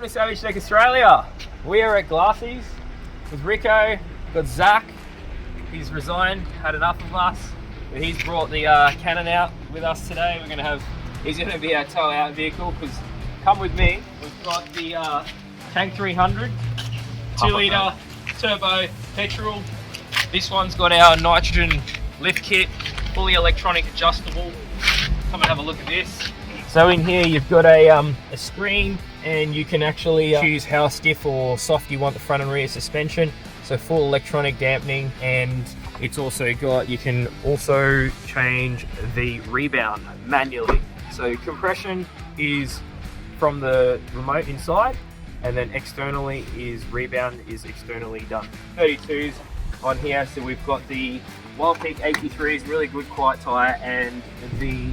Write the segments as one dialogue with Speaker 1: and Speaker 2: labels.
Speaker 1: to Savage Tech Australia. We are at Glassy's with Rico, got Zach. He's resigned, had enough of us. But he's brought the Cannon out with us today. He's going to be our tow out vehicle because come with me. We've got the Tank 300, 2 litre turbo petrol. This one's got our nitrogen lift kit, fully electronic adjustable. Come and have a look at this. So in here you've got a screen and you can actually choose how stiff or soft you want the front and rear suspension. So full electronic dampening, and it's also got, you can also change the rebound manually. So compression is from the remote inside, and then externally is rebound is externally done. 32s on here, so we've got the Wild Peak 83s, really good quiet tyre, and the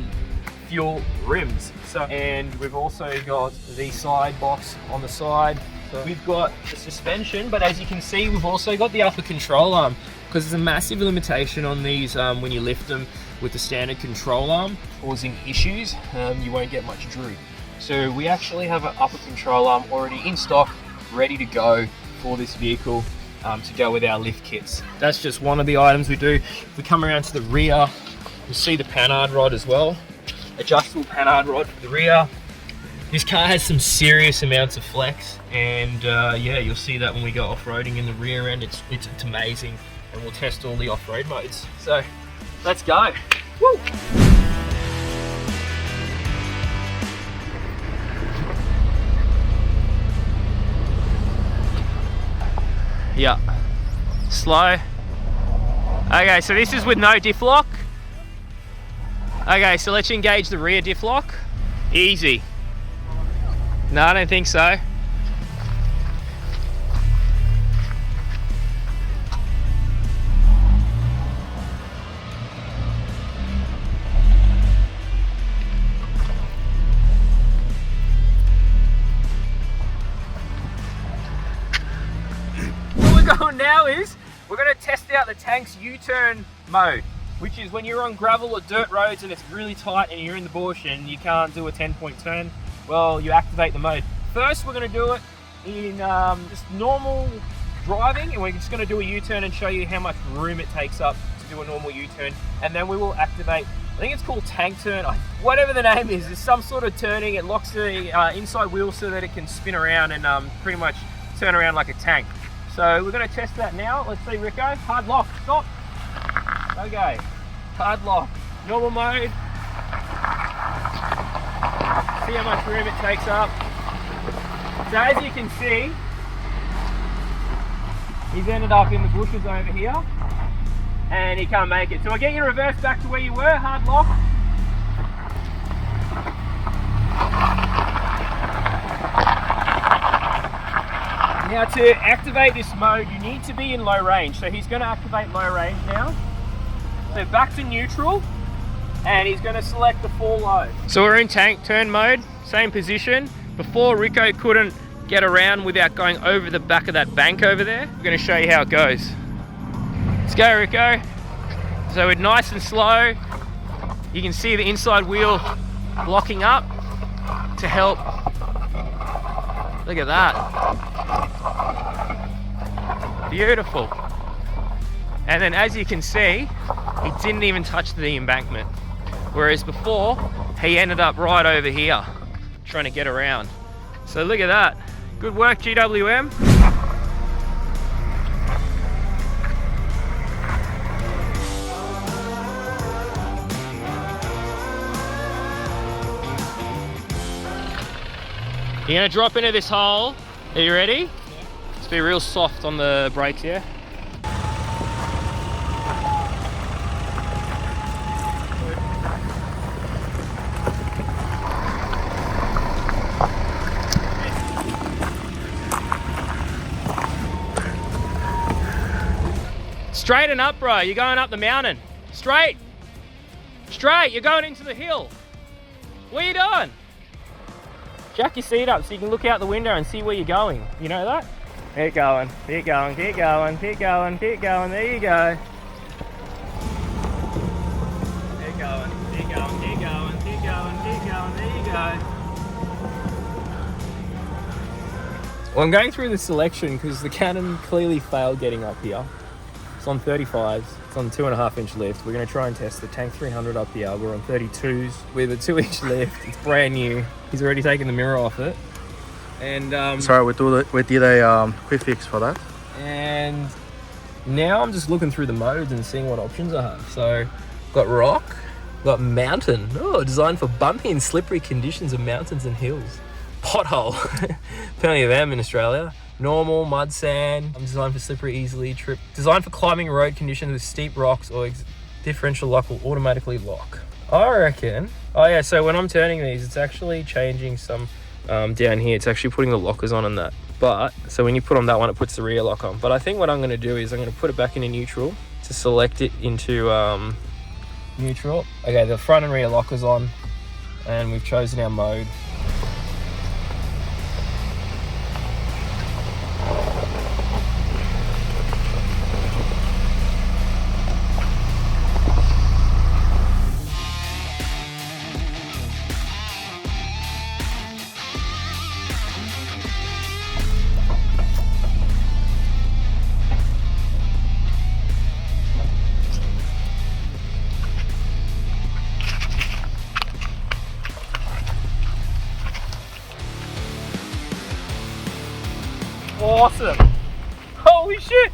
Speaker 1: fuel rims. So, and we've also got the side box on the side. So we've got the suspension, but as you can see, we've also got the upper control arm, because there's a massive limitation on these when you lift them with the standard control arm, causing issues. You won't get much droop. So we actually have an upper control arm already in stock, ready to go for this vehicle to go with our lift kits. That's just one of the items we do. If we come around to the rear, you'll see the panhard rod as well. Adjustable panhard rod for the rear. This car has some serious amounts of flex, and yeah, you'll see that when we go off-roading in the rear end. It's amazing, and we'll test all the off-road modes. So let's go. Woo! Yeah, slow. Okay, so this is with no diff lock. Okay, so let's engage the rear diff lock. Easy. No, I don't think so. What we're going now is we're going to test out the tank's U-turn mode, which is when you're on gravel or dirt roads and it's really tight and you're in the bush and you can't do a 10-point turn. Well, you activate the mode. First, we're going to do it in just normal driving, and we're just going to do a U-turn and show you how much room it takes up to do a normal U-turn, and then we will activate, I think it's called tank turn, whatever the name is. There's some sort of turning. It locks the inside wheel so that it can spin around and pretty much turn around like a tank. So we're going to test that now. Let's see, Rico. Hard lock, stop. Okay, hard lock, normal mode. See how much room it takes up. So as you can see, he's ended up in the bushes over here and he can't make it. So I'll get you to reverse back to where you were, hard lock. Now to activate this mode, you need to be in low range. So he's going to activate low range now. So back to neutral. And he's going to select the full low. So we're in tank turn mode, same position. Before, Rico couldn't get around without going over the back of that bank over there. I'm going to show you how it goes. Let's go, Rico. So we're nice and slow. You can see the inside wheel locking up to help. Look at that. Beautiful. And then as you can see, he didn't even touch the embankment. Whereas before, he ended up right over here, trying to get around. So look at that. Good work, GWM. You're gonna drop into this hole. Are you ready? Yeah. Just be real soft on the brakes here. Straighten up, bro. You're going up the mountain. Straight. Straight. You're going into the hill. What are you doing? Jack your seat up so you can look out the window and see where you're going. You know that? Keep going. Keep going. Keep going. Keep going. Keep going. There you go. Keep going. Keep going. Keep going. Keep going. Keep going. There you go. Well, I'm going through the selection because the Cannon clearly failed getting up here. It's on 35s. It's on 2.5-inch lift. We're going to try and test the Tank 300 up here. We're on 32s with a 2-inch lift. It's brand new. He's already taken the mirror off it. And
Speaker 2: sorry, we did a quick fix for that.
Speaker 1: And now I'm just looking through the modes and seeing what options I have. So, got rock, got mountain. Oh, designed for bumpy and slippery conditions of mountains and hills. Pothole, plenty of them in Australia. Normal, mud, sand. I'm designed for slippery, easily trip. Designed for climbing road conditions with steep rocks or differential lock will automatically lock. I reckon. Oh yeah, so when I'm turning these, it's actually changing some down here. It's actually putting the lockers on and that. But, so when you put on that one, it puts the rear lock on. But I think what I'm going to do is I'm going to put it back into neutral to select it into neutral. Okay, the front and rear lockers on, and we've chosen our mode. Awesome! Holy shit!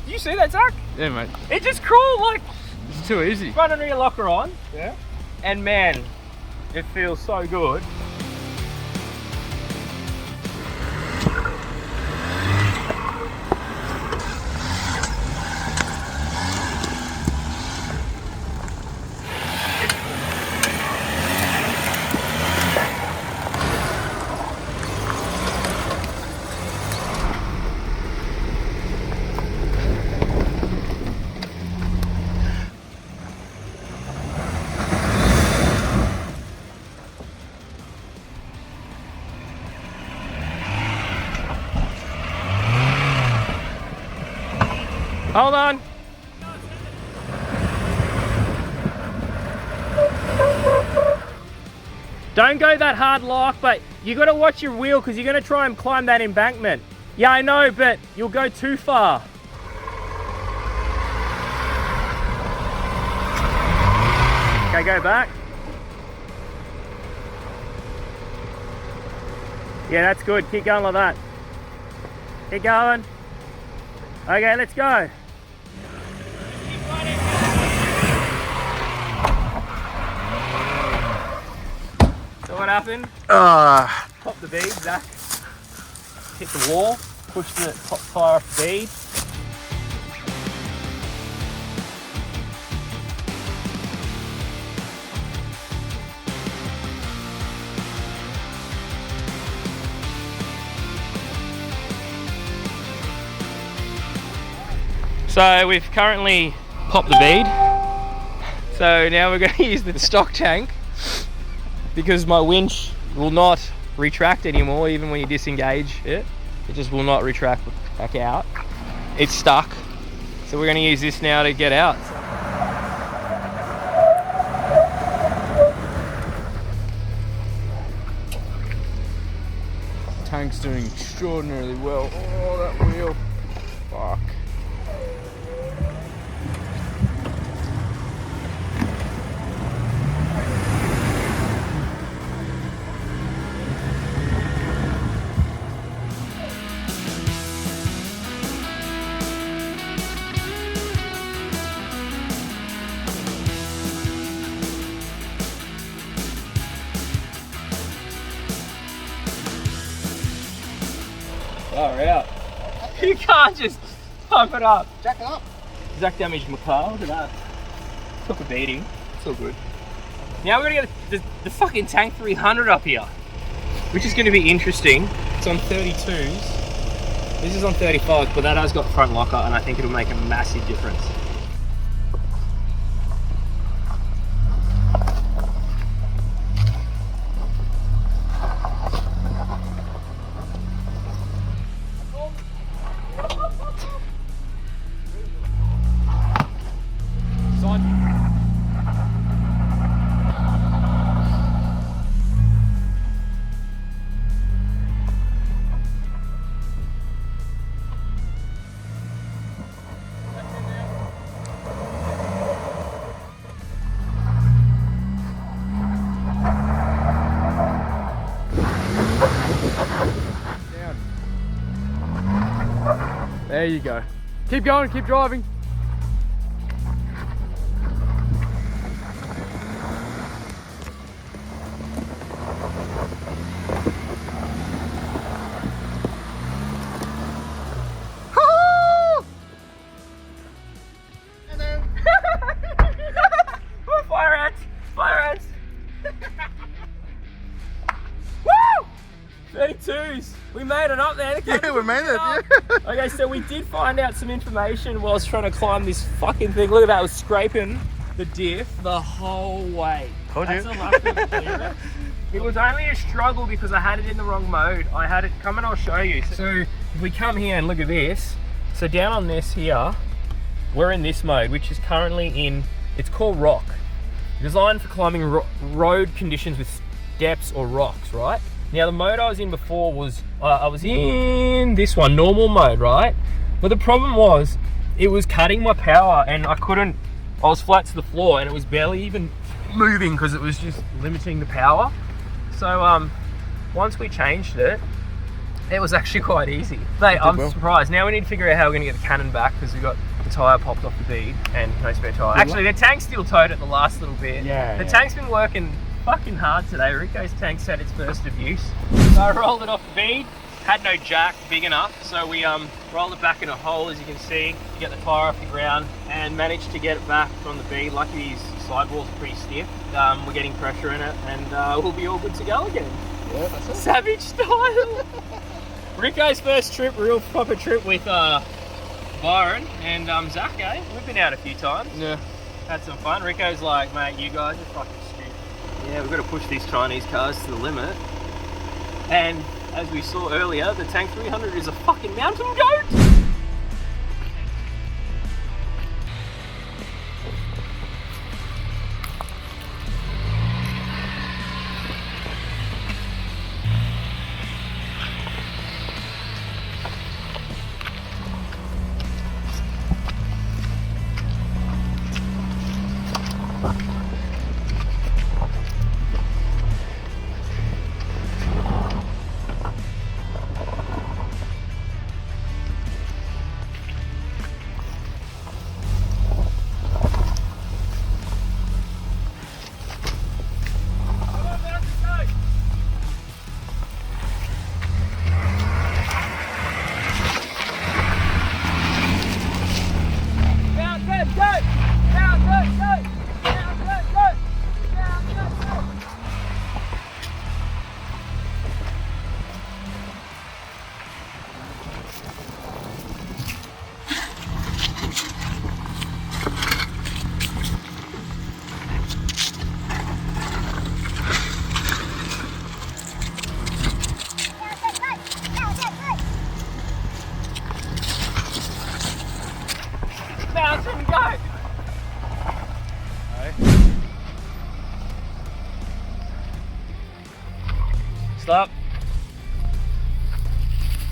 Speaker 1: Did you see that, Zach?
Speaker 2: Yeah, mate.
Speaker 1: It just crawled like...
Speaker 2: It's too easy.
Speaker 1: Front and rear locker on. Yeah. And man, it feels so good. Hold on. Don't go that hard lock, but you got to watch your wheel because you're going to try and climb that embankment. Yeah, I know, but you'll go too far. Okay, go back. Yeah, that's good. Keep going like that. Keep going. Okay, let's go. So what happened? Pop the bead, Zach. Hit the wall, push the top tire off the bead. So we've currently popped the bead. So now we're going to use the stock tank because my winch will not retract anymore even when you disengage it. It just will not retract back out. It's stuck. So we're going to use this now to get out.
Speaker 2: Tank's doing extraordinarily well. Oh, that wheel. Fuck.
Speaker 1: Far out. You can't just pump it up.
Speaker 3: Jack it up.
Speaker 1: Zach damaged my car, look at that. Took a beating. It's all good. Now we're gonna get the fucking Tank 300 up here, which is gonna be interesting. It's on 32s. This is on 35s, but that has got front locker and I think it'll make a massive difference.
Speaker 2: There you go. Keep going, keep driving.
Speaker 1: Fire ants! Fire ants! Woo! 32s! We made it up there.
Speaker 2: Yeah, we made it, yeah.
Speaker 1: Okay, so we did find out some information whilst trying to climb this fucking thing. Look at that, I was scraping the diff the whole way.
Speaker 2: Told you.
Speaker 1: That's enough to clear it. It was only a struggle because I had it in the wrong mode. I had it, come and I'll show you. So if we come here and look at this, so down on this here, we're in this mode, which is currently in, it's called rock. Designed for climbing road conditions with steps or rocks, right? Now the mode I was in before was, I was in this one, normal mode, right? But the problem was, it was cutting my power and I was flat to the floor and it was barely even moving because it was just limiting the power. So once we changed it, it was actually quite easy. Mate, I'm surprised. Now we need to figure out how we're going to get the Cannon back because we got the tyre popped off the bead and no spare tyre. Actually, the tank's still towed at the last little bit. The tank's been working fucking hard today. Rico's tank's had its first abuse. So I rolled it off the bead. Had no jack big enough, so we rolled it back in a hole, as you can see, to get the tyre off the ground and managed to get it back from the bead. Lucky these sidewalls are pretty stiff. We're getting pressure in it and we'll be all good to go again.
Speaker 2: Yeah, that's it.
Speaker 1: Savage style. Rico's first trip, real proper trip with Byron and Zach, eh? We've been out a few times.
Speaker 2: Yeah.
Speaker 1: Had some fun. Rico's like, mate, you guys are fucking stupid. Yeah, we've got to push these Chinese cars to the limit. And as we saw earlier, the Tank 300 is a fucking mountain goat! Mountain goat! Stop.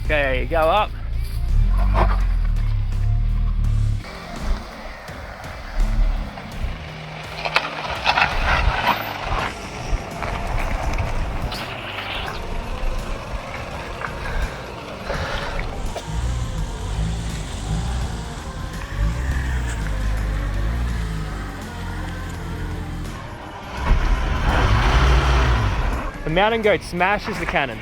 Speaker 1: Okay, go up. The mountain goat smashes the Cannon.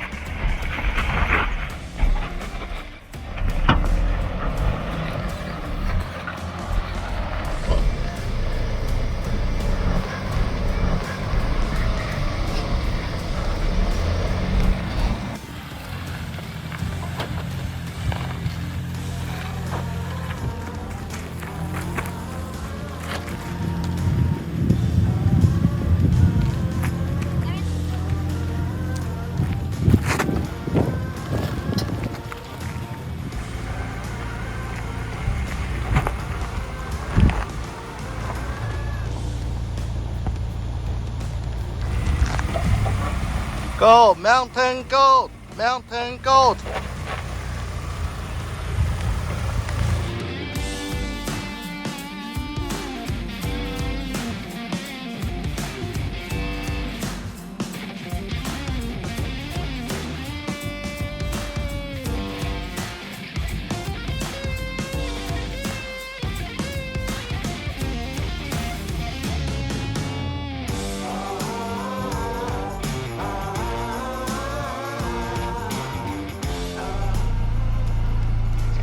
Speaker 3: Gold, mountain gold, mountain gold.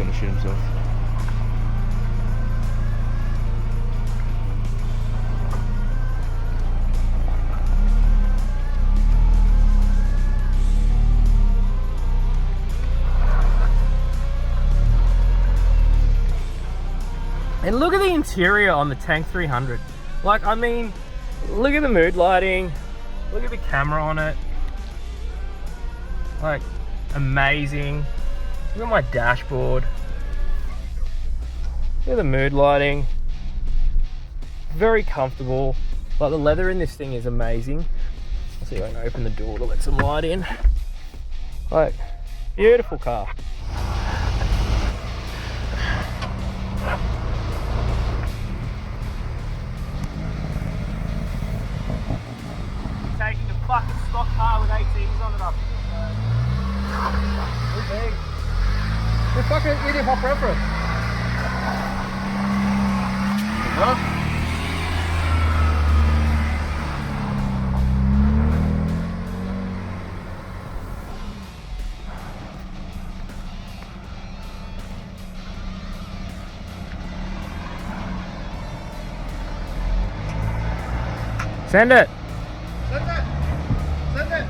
Speaker 2: gonna shit himself.
Speaker 1: And look at the interior on the Tank 300. Like, I mean, look at the mood lighting. Look at the camera on it. Like, amazing. Look at my dashboard. Look at the mood lighting. Very comfortable. Like, the leather in this thing is amazing. Let's see if I can open the door to let some light in. Like, beautiful car. Taking a fucking stock car with 18s on it up.
Speaker 3: Det fucking idiot har preference. Ja.
Speaker 1: Send it.
Speaker 3: Send it. Send it.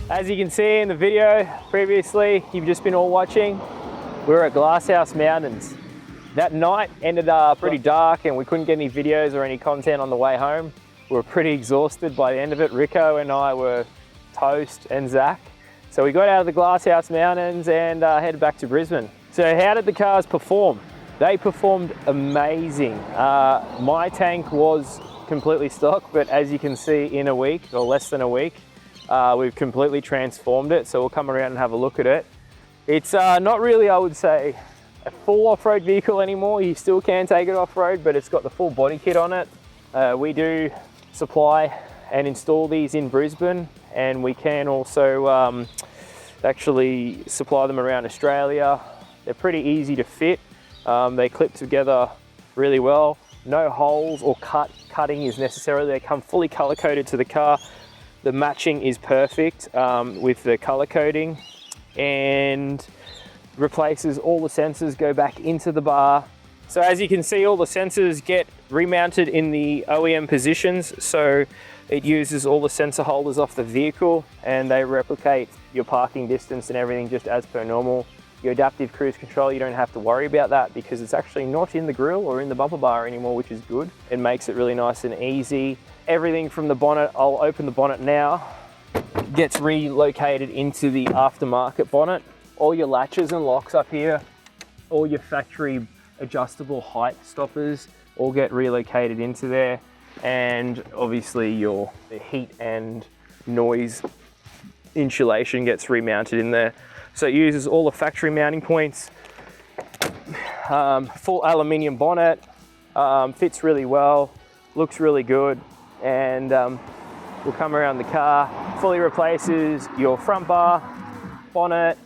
Speaker 1: As you can see in the video previously, you've just been all watching, we were at Glasshouse Mountains. That night ended up pretty dark and we couldn't get any videos or any content on the way home. We were pretty exhausted by the end of it. Rico and I were toast, and Zach. So we got out of the Glasshouse Mountains and headed back to Brisbane. So how did the cars perform? They performed amazing. My tank was completely stock, but as you can see, in a week or less than a week, we've completely transformed it, so we'll come around and have a look at it. It's not really, I would say, a full off-road vehicle anymore. You still can take it off-road, but it's got the full body kit on it. We do supply and install these in Brisbane, and we can also actually supply them around Australia. They're pretty easy to fit. They clip together really well. No holes or cutting is necessary. They come fully color-coded to the car. The matching is perfect with the color coding, and replaces all the sensors, go back into the bar. So as you can see, all the sensors get remounted in the OEM positions. So it uses all the sensor holders off the vehicle and they replicate your parking distance and everything just as per normal. Your adaptive cruise control, you don't have to worry about that because it's actually not in the grille or in the bumper bar anymore, which is good. It makes it really nice and easy. Everything from the bonnet, I'll open the bonnet now, gets relocated into the aftermarket bonnet. All your latches and locks up here, all your factory adjustable height stoppers all get relocated into there. And obviously the heat and noise insulation gets remounted in there. So it uses all the factory mounting points. Full aluminium bonnet, fits really well, looks really good. And we'll come around the car, fully replaces your front bar, bonnet,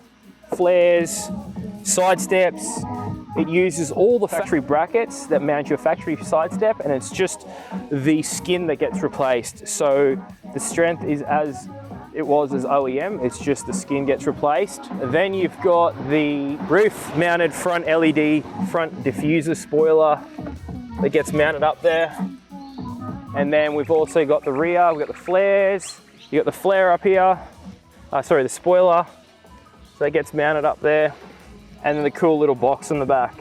Speaker 1: flares, side steps. It uses all the factory brackets that mount your factory side step, and it's just the skin that gets replaced. So the strength is as it was as OEM, it's just the skin gets replaced. Then you've got the roof mounted front LED, front diffuser spoiler that gets mounted up there. And then we've also got the rear, we've got the flares, you got the flare up here, the spoiler, so that gets mounted up there. And then the cool little box on the back.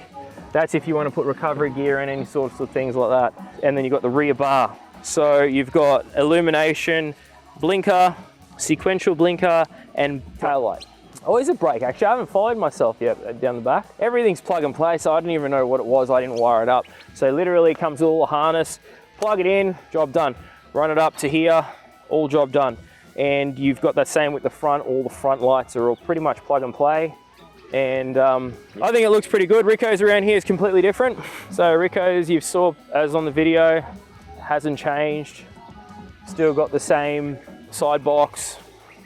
Speaker 1: That's if you want to put recovery gear and any sorts of things like that. And then you've got the rear bar. So you've got illumination, blinker, sequential blinker, and tail light. Oh, is it brake? Actually, I haven't followed myself yet down the back. Everything's plug and play, so I didn't even know what it was. I didn't wire it up. So literally it comes with all the harness, plug it in, job done. Run it up to here, all job done. And you've got that same with the front. All the front lights are all pretty much plug and play. And I think it looks pretty good. Rico's around here is completely different. So Rico's, you saw as on the video, hasn't changed. Still got the same side box,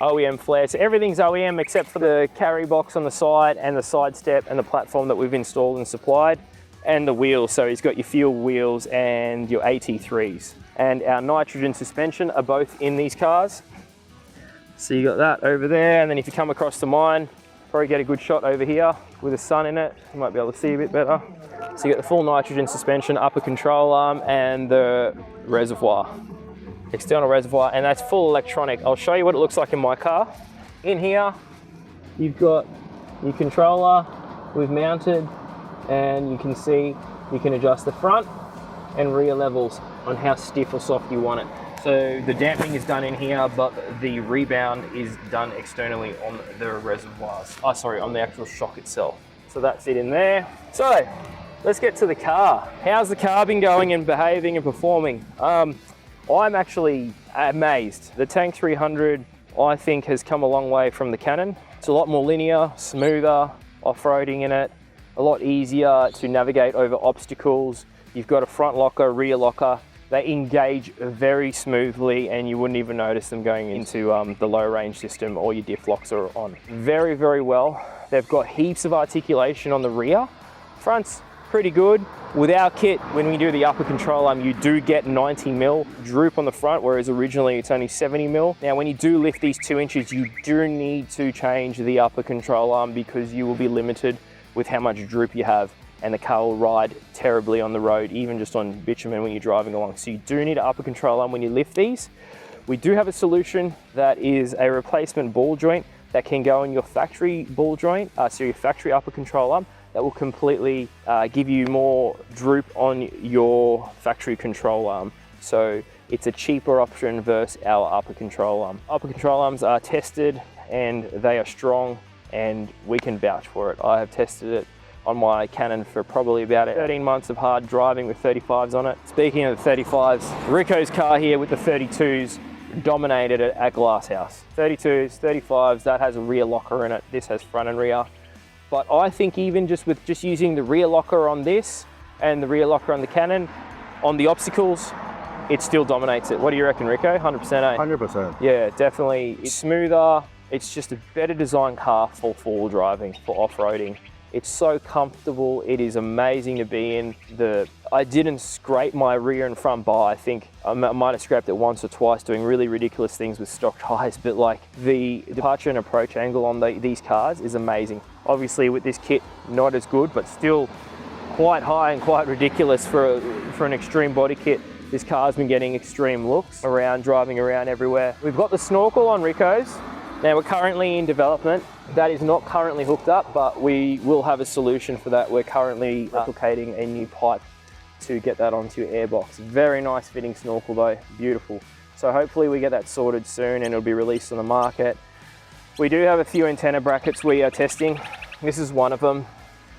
Speaker 1: OEM flare. So everything's OEM except for the carry box on the side and the side step and the platform that we've installed and supplied, and the wheels. So he's got your fuel wheels and your AT3s. And our nitrogen suspension are both in these cars. So you got that over there, and then if you come across to mine, probably get a good shot over here with the sun in it. You might be able to see a bit better. So you get the full nitrogen suspension, upper control arm, and the reservoir, external reservoir, and that's full electronic. I'll show you what it looks like in my car. In here, you've got your controller we've mounted, and you can see you can adjust the front and rear levels on how stiff or soft you want it. So the damping is done in here, but the rebound is done externally on the reservoirs. Oh, sorry, on the actual shock itself. So that's it in there. So let's get to the car. How's the car been going and behaving and performing? I'm actually amazed. The Tank 300, I think, has come a long way from the Cannon. It's a lot more linear, smoother, off-roading in it, a lot easier to navigate over obstacles. You've got a front locker, rear locker. They engage very smoothly and you wouldn't even notice them going into the low range system, or your diff locks are on. Very, very well. They've got heaps of articulation on the rear. Front's pretty good. With our kit, when we do the upper control arm, you do get 90mm droop on the front, whereas originally it's only 70mm. Now, when you do lift these 2 inches, you do need to change the upper control arm because you will be limited with how much droop you have, and the car will ride terribly on the road, even just on bitumen when you're driving along. So you do need an upper control arm when you lift these. We do have a solution that is a replacement ball joint that can go in your factory ball joint, so your factory upper control arm, that will completely give you more droop on your factory control arm. So it's a cheaper option versus our upper control arm. Upper control arms are tested and they are strong, and we can vouch for it. I have tested it on my Cannon for probably about 13 months of hard driving with 35s on it. Speaking of the 35s, Rico's car here with the 32s dominated it at Glasshouse. 32s, 35s, that has a rear locker in it. This has front and rear. But I think even just with using the rear locker on this and the rear locker on the Cannon, on the obstacles, it still dominates it. What do you reckon, Rico? 100%, eh?
Speaker 3: 100%.
Speaker 1: Yeah, definitely. It's smoother. It's just a better designed car for four-wheel driving, for off-roading. It's so comfortable. It is amazing to be in. I didn't scrape my rear and front bar. I think I might have scraped it once or twice doing really ridiculous things with stock tires, but like the departure and approach angle on these cars is amazing. Obviously with this kit, not as good, but still quite high and quite ridiculous for an extreme body kit. This car's been getting extreme looks around, driving around everywhere. We've got the snorkel on Rico's. Now we're currently in development. That is not currently hooked up, but we will have a solution for that. We're currently replicating a new pipe to get that onto your airbox. Very nice fitting snorkel though, beautiful. So hopefully we get that sorted soon and it'll be released on the market. We do have a few antenna brackets we are testing. This is one of them.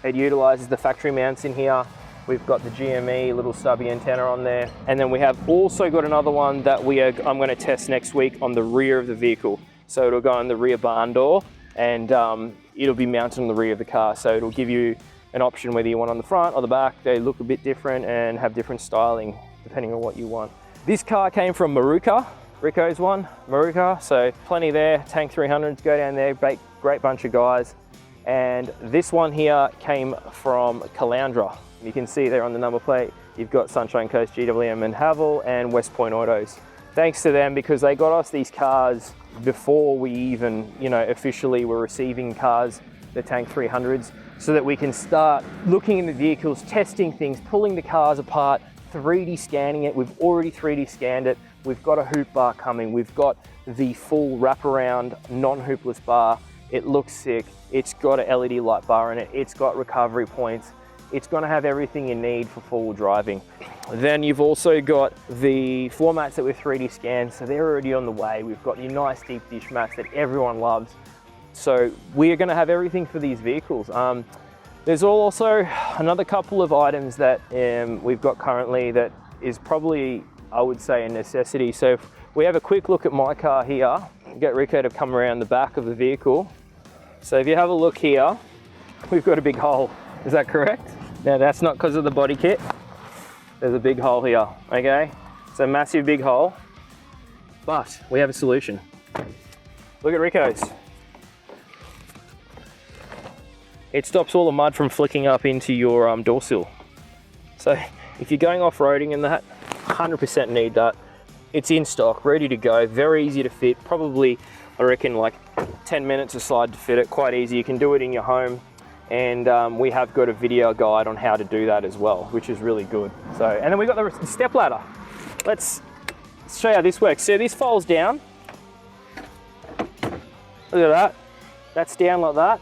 Speaker 1: It utilizes the factory mounts in here. We've got the GME little stubby antenna on there. And then we have also got another one that I'm gonna test next week on the rear of the vehicle. So it'll go in the rear barn door and it'll be mounted on the rear of the car. So it'll give you an option whether you want on the front or the back. They look a bit different and have different styling depending on what you want. This car came from Maruka, Rico's one, Maruka. So plenty there, Tank 300s, go down there, great bunch of guys. And this one here came from Caloundra. You can see there on the number plate, you've got Sunshine Coast, GWM and Havel and West Point Autos. Thanks to them, because they got us these cars before we even, officially were receiving cars, the Tank 300s, so that we can start looking in the vehicles, testing things, pulling the cars apart, 3D scanning it. We've already 3D scanned it. We've got a hoop bar coming. We've got the full wraparound non-hoopless bar. It looks sick. It's got a LED light bar in it. It's got recovery points. It's going to have everything you need for four-wheel driving. Then you've also got the floor mats that we've 3D scanned, so they're already on the way. We've got your nice deep dish mats that everyone loves. So we are going to have everything for these vehicles. There's also another couple of items that we've got currently that is probably, I would say, a necessity. So if we have a quick look at my car here, get Rico to come around the back of the vehicle. So if you have a look here, we've got a big hole. Is that correct? Now that's not because of the body kit. There's a big hole here, okay? It's a massive big hole, but we have a solution. Look at Rico's. It stops all the mud from flicking up into your door sill. So if you're going off-roading and that, 100% need that. It's in stock, ready to go, very easy to fit. Probably, I reckon, like 10 minutes aside to fit it, quite easy. You can do it in your home. And we have got a video guide on how to do that as well, which is really good. So, and then we've got the step ladder. Let's show you how this works. So this folds down. Look at that. That's down like that.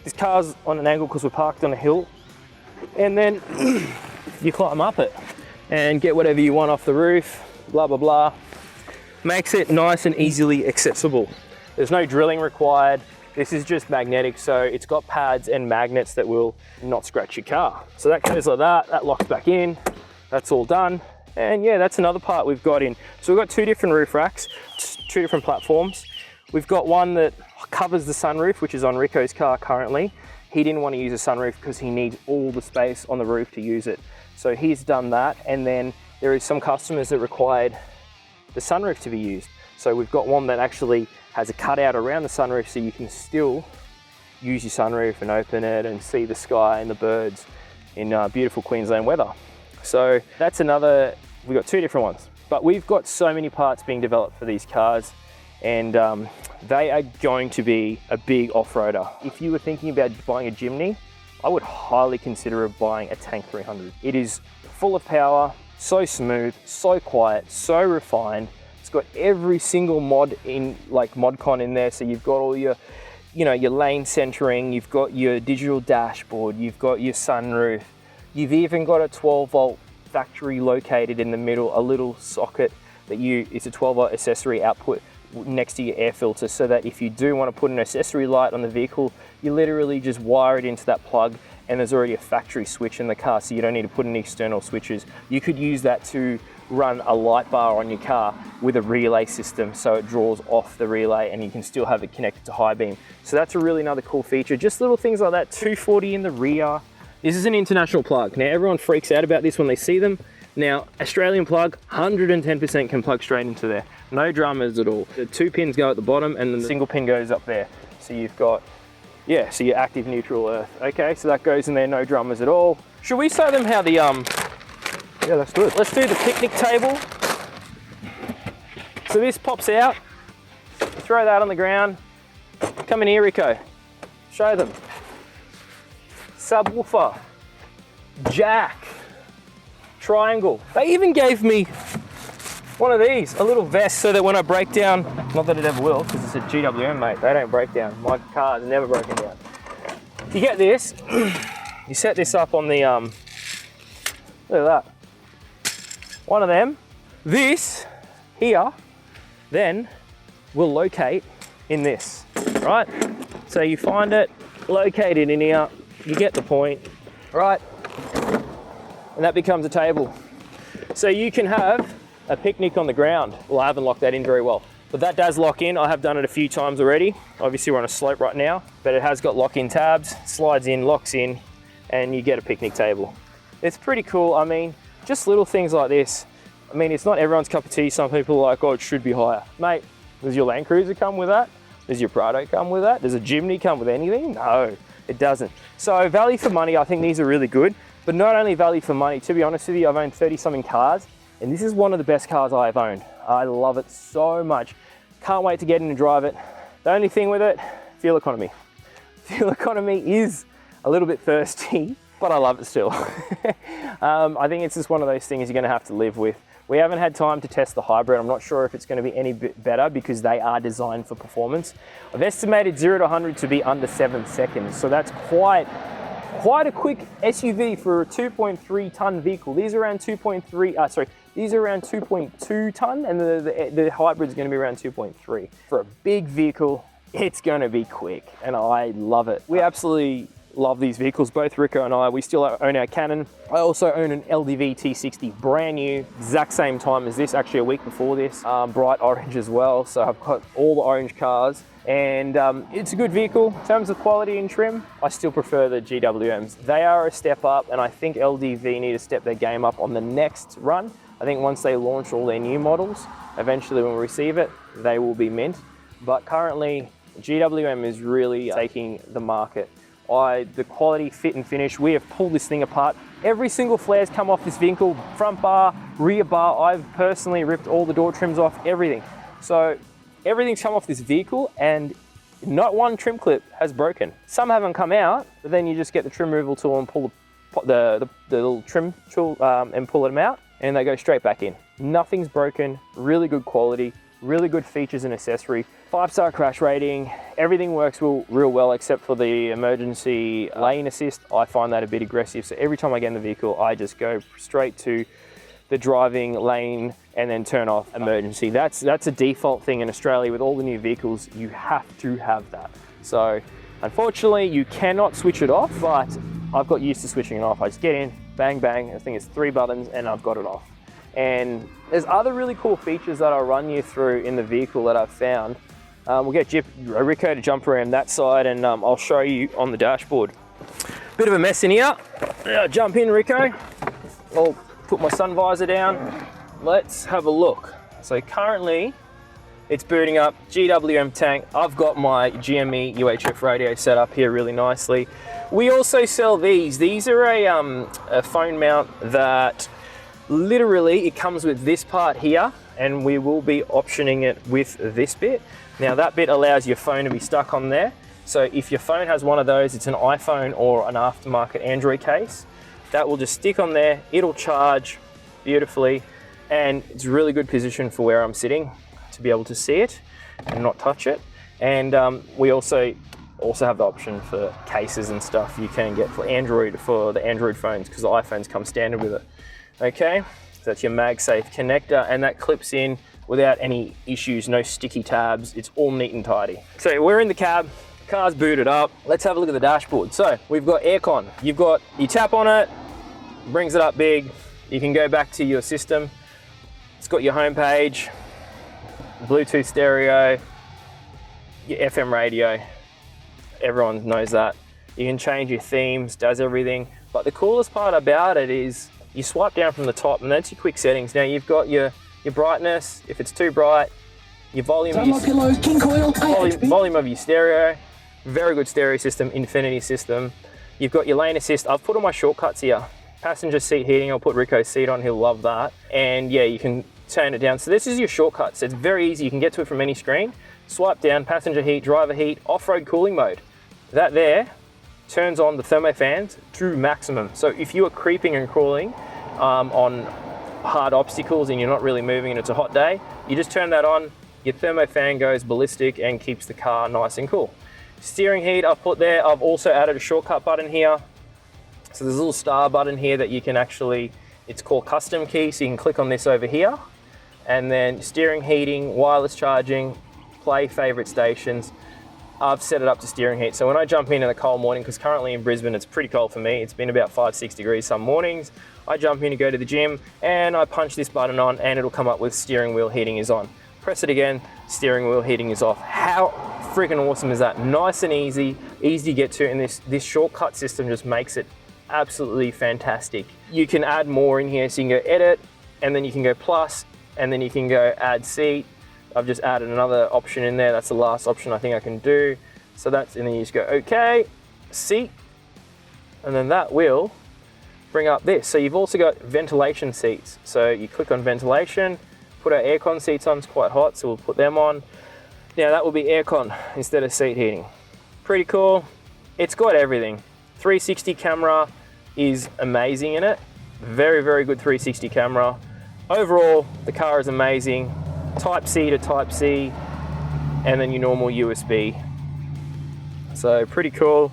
Speaker 1: This car's on an angle because we're parked on a hill. And then you climb up it and get whatever you want off the roof, blah, blah, blah. Makes it nice and easily accessible. There's no drilling required. This is just magnetic, so it's got pads and magnets that will not scratch your car. So that goes like that, that locks back in, that's all done. And yeah, that's another part we've got in. So we've got two different roof racks, two different platforms. We've got one that covers the sunroof, which is on Rico's car currently. He didn't want to use a sunroof because he needs all the space on the roof to use it. So he's done that, and then there is some customers that required the sunroof to be used. So we've got one that actually has a cutout around the sunroof so you can still use your sunroof and open it and see the sky and the birds in beautiful Queensland weather. So that's another, we've got two different ones. But we've got so many parts being developed for these cars, and they are going to be a big off-roader. If you were thinking about buying a Jimny, I would highly consider buying a Tank 300. It is full of power, so smooth, so quiet, so refined. It's got every single mod in, like ModCon in there. So you've got all your, you know, your lane centering, you've got your digital dashboard, you've got your sunroof, you've even got a 12-volt factory located in the middle, a little socket that it's a 12-volt accessory output next to your air filter, so that if you do want to put an accessory light on the vehicle, you literally just wire it into that plug, and there's already a factory switch in the car, so you don't need to put any external switches. You could use that to run a light bar on your car with a relay system, so it draws off the relay and you can still have it connected to high beam. So that's a really another cool feature. Just little things like that. 240 in the rear. This is an international plug. Now everyone freaks out about this when they see them. Now, Australian plug, 110% can plug straight into there. No dramas at all. The 2 pins go at the bottom and then the single pin goes up there. So you've got, yeah, so your active, neutral, earth. Okay, so that goes in there, no dramas at all. Should we show them how the, yeah, let's do it. Let's do the picnic table. So this pops out. You throw that on the ground. Come in here, Rico. Show them. Subwoofer. Jack. Triangle. They even gave me one of these, a little vest, so that when I break down, not that it ever will, because it's a GWM, mate, they don't break down. My car's never broken down. You get this, you set this up on the, look at that. One of them. This here then will locate in this, right? So you find it, locate it in here, you get the point, right? And that becomes a table. So you can have a picnic on the ground. Well, I haven't locked that in very well, but that does lock in. I have done it a few times already. Obviously we're on a slope right now, but it has got lock-in tabs, slides in, locks in, and you get a picnic table. It's pretty cool. I mean, just little things like this. I mean, it's not everyone's cup of tea. Some people are like, oh, it should be higher. Mate, does your Land Cruiser come with that? Does your Prado come with that? Does a Jimny come with anything? No, it doesn't. So value for money, I think these are really good. But not only value for money, to be honest with you, I've owned 30-something cars, and this is one of the best cars I've owned. I love it so much. Can't wait to get in and drive it. The only thing with it, fuel economy. Fuel economy is a little bit thirsty, but I love it still. I think it's just one of those things you're gonna have to live with. We haven't had time to test the hybrid. I'm not sure if it's gonna be any bit better because they are designed for performance. I've estimated 0 to 100 to be under 7 seconds, so that's quite a quick SUV for a 2.3 ton vehicle. These are around 2.2 ton, and the hybrid is going to be around 2.3. For a big vehicle, it's going to be quick, and I love it. We absolutely love these vehicles, both Rico and I. We still own our Cannon. I also own an LDV T60, brand new, exact same time as this, actually a week before this, bright orange as well. So I've got all the orange cars, and it's a good vehicle. In terms of quality and trim, I still prefer the GWMs. They are a step up, and I think LDV need to step their game up on the next run. I think once they launch all their new models, eventually when we receive it, they will be mint. But currently, GWM is really taking the market. The quality, fit and finish, we have pulled this thing apart. Every single flare's come off this vehicle, front bar, rear bar. I've personally ripped all the door trims off, everything. So everything's come off this vehicle, and not one trim clip has broken. Some haven't come out, but then you just get the trim removal tool and pull the little trim tool and pull them out, and they go straight back in. Nothing's broken, really good quality, really good features and accessory. 5-star crash rating, everything works real well except for the emergency lane assist. I find that a bit aggressive, so every time I get in the vehicle, I just go straight to the driving lane and then turn off emergency. That's a default thing in Australia. With all the new vehicles, you have to have that. So unfortunately, you cannot switch it off, but I've got used to switching it off. I just get in, bang, bang, I think it's 3 buttons and I've got it off. And there's other really cool features that I'll run you through in the vehicle that I've found. We'll get Rico to jump around that side, and I'll show you on the dashboard. Bit of a mess in here. Jump in, Rico. I'll put my sun visor down. Let's have a look. So currently, it's booting up GWM tank. I've got my GME UHF radio set up here really nicely. We also sell these. These are a phone mount that literally it comes with this part here, and we will be optioning it with this bit. Now that bit allows your phone to be stuck on there. So if your phone has one of those, it's an iPhone or an aftermarket Android case, that will just stick on there. It'll charge beautifully, and it's a really good position for where I'm sitting to be able to see it and not touch it. And we also have the option for cases and stuff you can get for Android, for the Android phones, because the iPhones come standard with it. Okay, so that's your MagSafe connector, and that clips in without any issues, no sticky tabs. It's all neat and tidy. So we're in the cab, car's booted up. Let's have a look at the dashboard. So we've got aircon. You tap on it, brings it up big. You can go back to your system. It's got your home page, Bluetooth stereo, your FM radio. Everyone knows that. You can change your themes, does everything. But the coolest part about it is you swipe down from the top, and that's your quick settings. Now you've got your brightness, if it's too bright, your volume of your stereo, very good stereo system, infinity system. You've got your lane assist. I've put all my shortcuts here. Passenger seat heating, I'll put Rico's seat on, he'll love that. And yeah, you can turn it down. So this is your shortcuts. It's very easy, you can get to it from any screen. Swipe down, passenger heat, driver heat, off-road cooling mode. That there turns on the thermofans to maximum. So if you are creeping and crawling on hard obstacles and you're not really moving and it's a hot day, you just turn that on, your thermofan goes ballistic and keeps the car nice and cool. Steering heat I've put there. I've also added a shortcut button here. So there's a little star button here that you can actually, it's called custom key, so you can click on this over here. And then steering heating, wireless charging, play favorite stations. I've set it up to steering heat. So when I jump in a cold morning, because currently in Brisbane it's pretty cold for me, it's been about 5-6 degrees some mornings, I jump in to go to the gym and I punch this button on and it'll come up with steering wheel heating is on. Press it again, steering wheel heating is off. How freaking awesome is that? Nice and easy to get to, and this shortcut system just makes it absolutely fantastic. You can add more in here, so you can go edit, and then you can go plus, and then you can go add seat. I've just added another option in there. That's the last option I think I can do. So that's, and then you just go okay, seat, and then that will bring up this. So you've also got ventilation seats. So you click on ventilation, put our aircon seats on, it's quite hot, so we'll put them on. Now that will be aircon instead of seat heating. Pretty cool. It's got everything. 360 camera is amazing in it. Very, very good 360 camera. Overall, the car is amazing. Type C to Type C, and then your normal USB. So pretty cool,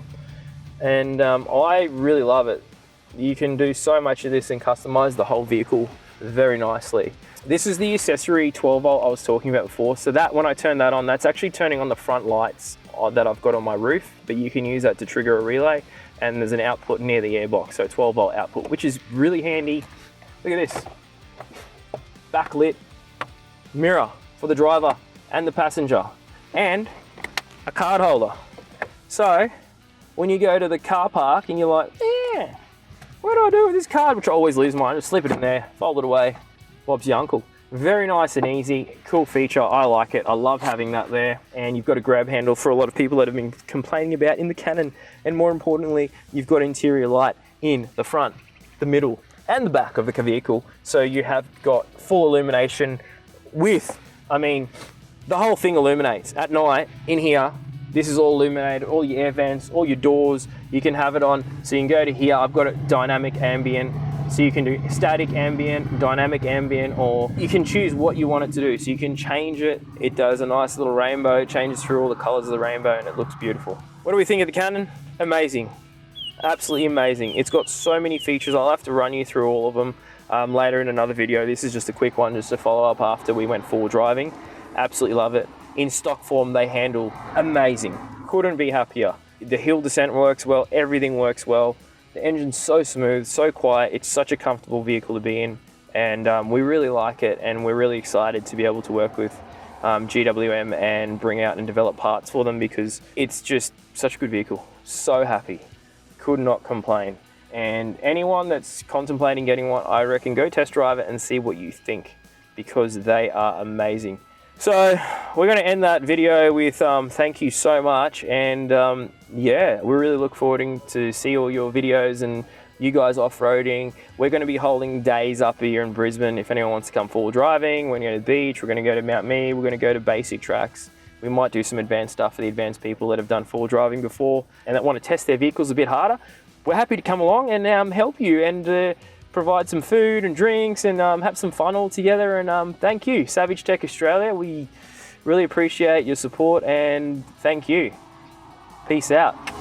Speaker 1: and I really love it. You can do so much of this and customize the whole vehicle very nicely. This is the accessory 12 volt I was talking about before. So that, when I turn that on, that's actually turning on the front lights that I've got on my roof, but you can use that to trigger a relay, and there's an output near the airbox, so 12 volt output, which is really handy. Look at this, backlit mirror for the driver and the passenger, and a card holder. So when you go to the car park and you're like, yeah, what do I do with this card? Which I always lose mine, just slip it in there, fold it away, Bob's your uncle. Very nice and easy, cool feature. I like it. I love having that there. And you've got a grab handle for a lot of people that have been complaining about in the Cannon. And more importantly, you've got interior light in the front, the middle, and the back of the vehicle. So you have got full illumination with, I mean, the whole thing illuminates. At night, in here, this is all illuminated, all your air vents, all your doors, you can have it on. So you can go to here, I've got it dynamic ambient. So you can do static ambient, dynamic ambient, or you can choose what you want it to do. So you can change it. It does a nice little rainbow, it changes through all the colors of the rainbow, and it looks beautiful. What do we think of the Cannon? Amazing, absolutely amazing. It's got so many features. I'll have to run you through all of them later in another video. This is just a quick one just to follow up after we went full driving. Absolutely love it. In stock form, they handle amazing. Couldn't be happier. The hill descent works well, everything works well. The engine's so smooth, so quiet. It's such a comfortable vehicle to be in, and we really like it, and we're really excited to be able to work with GWM and bring out and develop parts for them, because it's just such a good vehicle. So happy, could not complain. And anyone that's contemplating getting one, I reckon go test drive it and see what you think, because they are amazing. So we're going to end that video with thank you so much, and yeah, we really look forward to see all your videos and you guys off-roading. We're going to be holding days up here in Brisbane. If anyone wants to come full driving, we're going to go to the beach, we're going to go to Mount Mee, we're going to go to basic tracks. We might do some advanced stuff for the advanced people that have done full driving before and that want to test their vehicles a bit harder. We're happy to come along and help you and provide some food and drinks and have some fun all together. And thank you, Savage Tech Australia. We really appreciate your support, and thank you. Peace out.